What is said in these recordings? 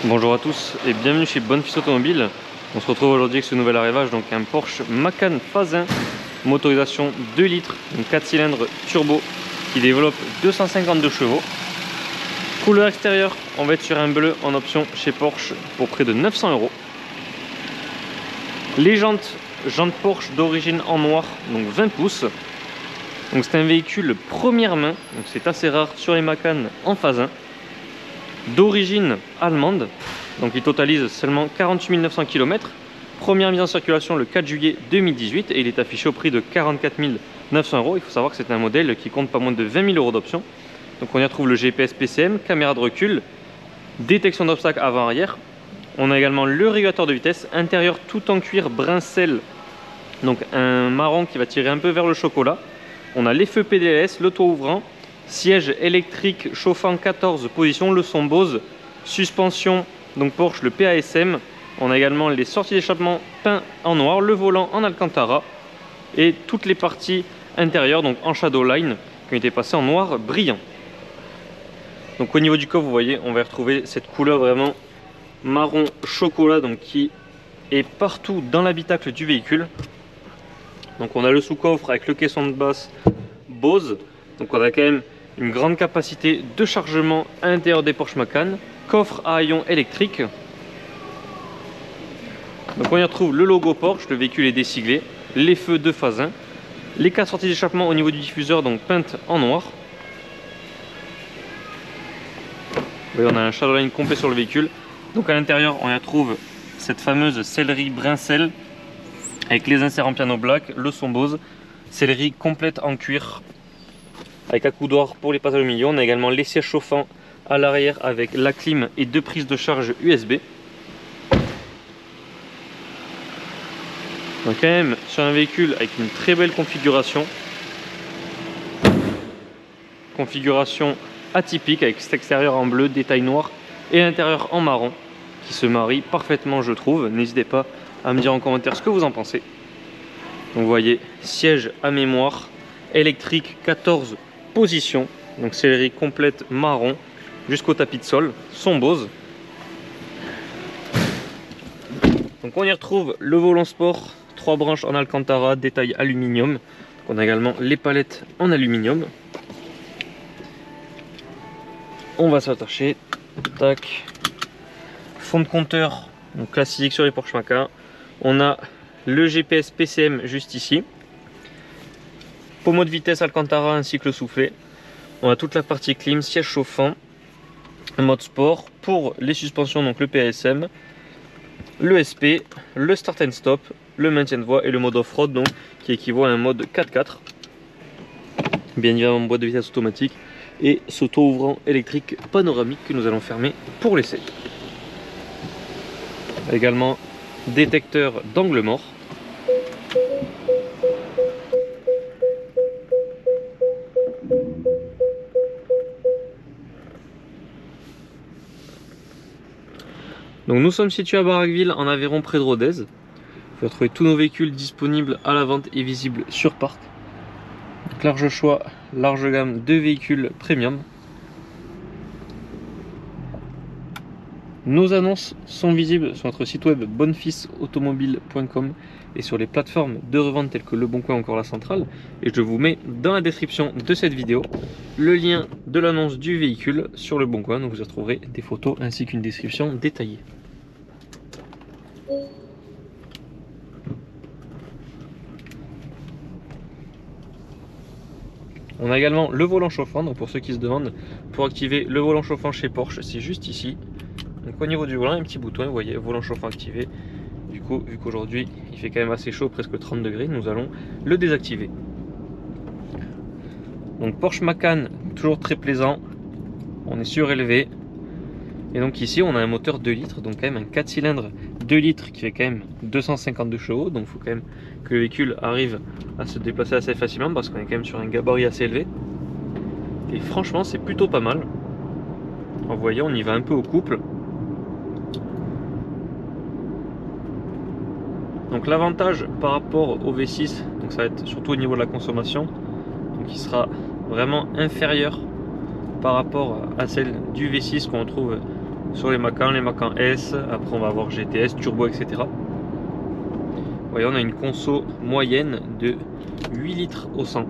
Bonjour à tous et bienvenue chez Bonfils Automobile. On se retrouve aujourd'hui avec ce nouvel arrivage, donc un Porsche Macan Phase 1, motorisation 2 litres, donc 4 cylindres turbo qui développe 252 chevaux. Couleur extérieure, on va être sur un bleu en option chez Porsche pour près de 900 €. Les jantes Porsche d'origine en noir, donc 20 pouces. Donc c'est un véhicule première main, donc c'est assez rare sur les Macan en Phase 1. D'origine allemande, donc il totalise seulement 48 900 km. Première mise en circulation le 4 juillet 2018 et il est affiché au prix de 44 900 €. Il faut savoir que c'est un modèle qui compte pas moins de 20 000 € d'options. Donc on y retrouve le GPS PCM, caméra de recul, détection d'obstacles avant-arrière. On a également le régulateur de vitesse, intérieur tout en cuir brun sel, donc un marron qui va tirer un peu vers le chocolat. On a les feux PDLS, le toit ouvrant, siège électrique chauffant 14 positions, le son Bose, suspension donc Porsche, le PASM. On a également les sorties d'échappement peints en noir, le volant en Alcantara et toutes les parties intérieures donc en Shadowline qui ont été passées en noir brillant. Donc au niveau du coffre, vous voyez, on va retrouver cette couleur vraiment marron chocolat donc qui est partout dans l'habitacle du véhicule. Donc on a le sous-coffre avec le caisson de basse Bose. Donc on a quand même une grande capacité de chargement à l'intérieur des Porsche Macan. Coffre à haillons électrique. Donc on y retrouve le logo Porsche, le véhicule est désiglé, les feux de phase 1, les 4 sorties d'échappement au niveau du diffuseur donc peintes en noir. Vous voyez, on a un Shadowline complet sur le véhicule. Donc à l'intérieur on y retrouve cette fameuse sellerie brun sel avec les inserts en piano black, le son Bose, sellerie complète en cuir avec accoudoir pour les passages au milieu. On a également les sièges chauffants à l'arrière avec la clim et 2 prises de charge USB. Donc quand même sur un véhicule avec une très belle configuration. Configuration atypique avec cet extérieur en bleu, détail noir et l'intérieur en marron qui se marie parfaitement je trouve. N'hésitez pas à me dire en commentaire ce que vous en pensez. Donc vous voyez, siège à mémoire, électrique 14 positions, donc sellerie complète marron jusqu'au tapis de sol, son Bose. Donc on y retrouve le volant sport, 3 branches en Alcantara, détail aluminium. Donc on a également les palettes en aluminium. On va s'attacher, tac. Fond de compteur, donc classique sur les Porsche Macan. On a le GPS PCM juste ici. Pommeau de vitesse Alcantara ainsi que le soufflet. On a toute la partie clim, siège chauffant, mode sport. Pour les suspensions, donc le PASM, le SP, le start and stop, le maintien de voie et le mode off-road donc qui équivaut à un mode 4x4. Bien évidemment boîte de vitesse automatique et ce toit ouvrant électrique panoramique que nous allons fermer pour l'essai. Également détecteur d'angle mort. Donc nous sommes situés à Barraqueville en Aveyron près de Rodez. Vous pouvez retrouver tous nos véhicules disponibles à la vente et visibles sur parc. Donc, large choix, large gamme de véhicules premium. Nos annonces sont visibles sur notre site web bonfilsautomobile.com et sur les plateformes de revente telles que Le Bon Coin ou encore La Centrale. Et je vous mets dans la description de cette vidéo le lien de l'annonce du véhicule sur Le Bon Coin. Donc vous y retrouverez des photos ainsi qu'une description détaillée. On a également le volant chauffant, donc pour ceux qui se demandent, pour activer le volant chauffant chez Porsche, c'est juste ici. Donc au niveau du volant, un petit bouton, vous voyez, volant chauffant activé. Du coup, vu qu'aujourd'hui il fait quand même assez chaud, presque 30 degrés, nous allons le désactiver. Donc Porsche Macan, toujours très plaisant, on est surélevé. Et donc ici on a un moteur 2 litres, donc quand même un 4 cylindres 2 litres qui fait quand même 252 chevaux. Donc il faut quand même que le véhicule arrive à se déplacer assez facilement parce qu'on est quand même sur un gabarit assez élevé. Et franchement c'est plutôt pas mal. Vous voyez, on y va un peu au couple. Donc l'avantage par rapport au V6, donc ça va être surtout au niveau de la consommation, donc il sera vraiment inférieur par rapport à celle du V6 qu'on retrouve sur les Macan S, après on va avoir GTS, Turbo, etc. Vous voyez, on a une conso moyenne de 8 litres au 100.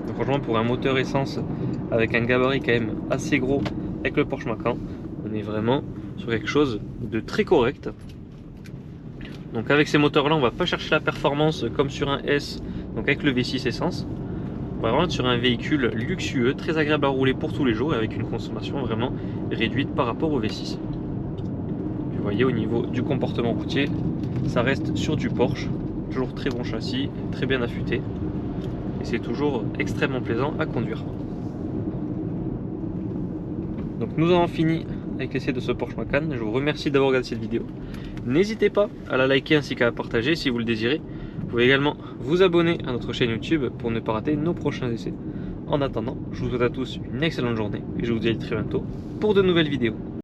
Donc franchement, pour un moteur essence avec un gabarit quand même assez gros avec le Porsche Macan, on est vraiment sur quelque chose de très correct. Donc avec ces moteurs là, on va pas chercher la performance comme sur un S, donc avec le V6 essence. On va vraiment être sur un véhicule luxueux, très agréable à rouler pour tous les jours et avec une consommation vraiment réduite par rapport au V6. Vous voyez, au niveau du comportement routier, ça reste sur du Porsche, toujours très bon châssis, très bien affûté et c'est toujours extrêmement plaisant à conduire. Donc nous avons fini avec l'essai de ce Porsche Macan. Je vous remercie d'avoir regardé cette vidéo. N'hésitez pas à la liker ainsi qu'à la partager si vous le désirez. Vous pouvez également vous abonner à notre chaîne YouTube pour ne pas rater nos prochains essais. En attendant, je vous souhaite à tous une excellente journée et je vous dis à très bientôt pour de nouvelles vidéos.